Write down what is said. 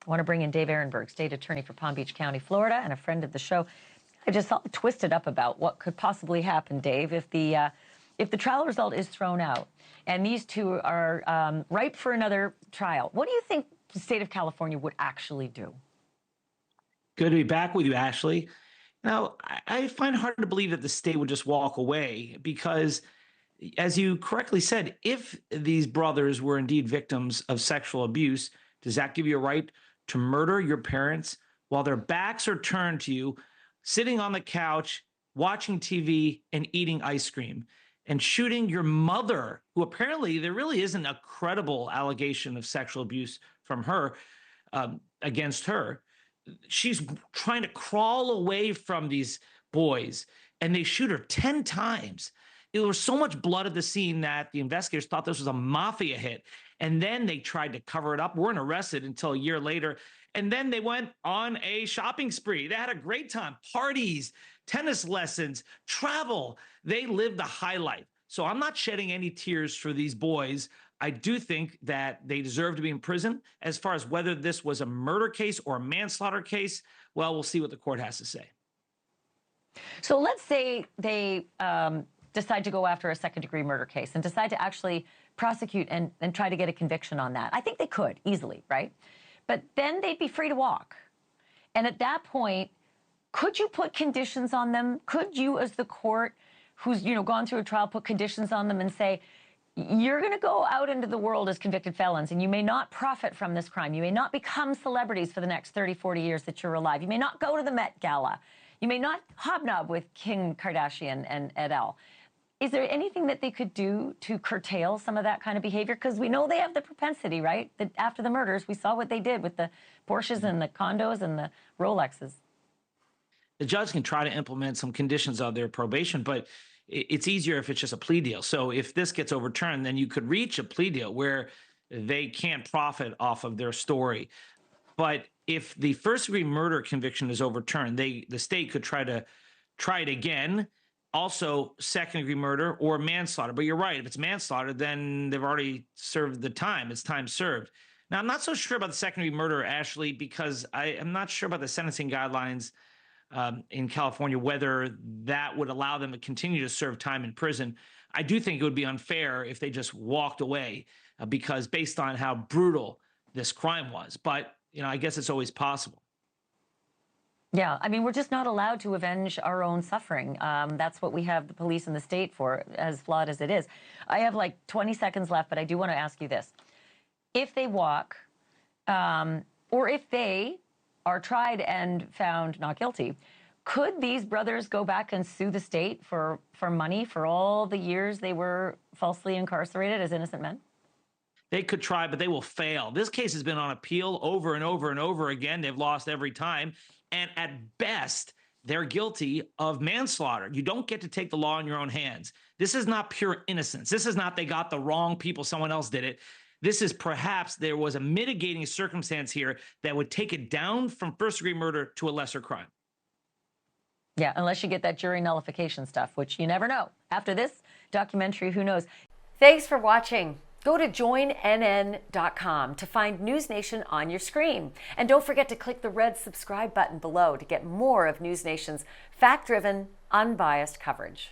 I want to bring in Dave Aronberg, state attorney for Palm Beach County, Florida, and a friend of the show. I just twisted up about what could possibly happen, Dave, if the trial result is thrown out and these two are ripe for another trial. What do you think the state of California would actually do? Good to be back with you, Ashleigh. Now, I find it hard to believe that the state would just walk away because, as you correctly said, if these brothers were indeed victims of sexual abuse, does that give you a right to murder your parents while their backs are turned to you, sitting on the couch, watching TV and eating ice cream, and shooting your mother, who apparently there really isn't a credible allegation of sexual abuse from her against her? She's trying to crawl away from these boys, and they shoot her 10 times. There was so much blood at the scene that the investigators thought this was a mafia hit. And then they tried to cover it up, weren't arrested until a year later. And then they went on a shopping spree. They had a great time, parties, tennis lessons, travel. They lived the high life. So I'm not shedding any tears for these boys. I do think that they deserve to be in prison. As far as whether this was a murder case or a manslaughter case, well, we'll see what the court has to say. So let's say they decide to go after a second-degree murder case and decide to actually prosecute and try to get a conviction on that. I think they could easily, right? But then they'd be free to walk. And at that point, could you put conditions on them? Could you, as the court, who's gone through a trial, put conditions on them and say, you're going to go out into the world as convicted felons, and you may not profit from this crime. You may not become celebrities for the next 30, 40 years that you're alive. You may not go to the Met Gala. You may not hobnob with Kim Kardashian and et al. Is there anything that they could do to curtail some of that kind of behavior? Because we know they have the propensity, right? That after the murders, we saw what they did with the Porsches and the condos and the Rolexes. The judge can try to implement some conditions of their probation, but it's easier if it's just a plea deal. So if this gets overturned, then you could reach a plea deal where they can't profit off of their story. But if the first-degree murder conviction is overturned, the state could try it again. Also, second-degree murder or manslaughter. But you're right. If it's manslaughter, then they've already served the time. It's time served. Now, I'm not so sure about the second-degree murder, Ashleigh, because I am not sure about the sentencing guidelines in California, whether that would allow them to continue to serve time in prison. I do think it would be unfair if they just walked away because based on how brutal this crime was. But, I guess it's always possible. Yeah, I mean, we're just not allowed to avenge our own suffering. That's what we have the police and the state for, as flawed as it is. I have like 20 seconds left, but I do want to ask you this. If they walk, or if they are tried and found not guilty, could these brothers go back and sue the state for money for all the years they were falsely incarcerated as innocent men? They could try, but they will fail. This case has been on appeal over and over and over again. They've lost every time. And at best, they're guilty of manslaughter. You don't get to take the law in your own hands. This is not pure innocence. This is not they got the wrong people, someone else did it. This is perhaps there was a mitigating circumstance here that would take it down from first-degree murder to a lesser crime. Yeah, unless you get that jury nullification stuff, which you never know. After this documentary, who knows? Thanks for watching. Go to joinnn.com to find NewsNation on your screen. And don't forget to click the red subscribe button below to get more of NewsNation's fact-driven, unbiased coverage.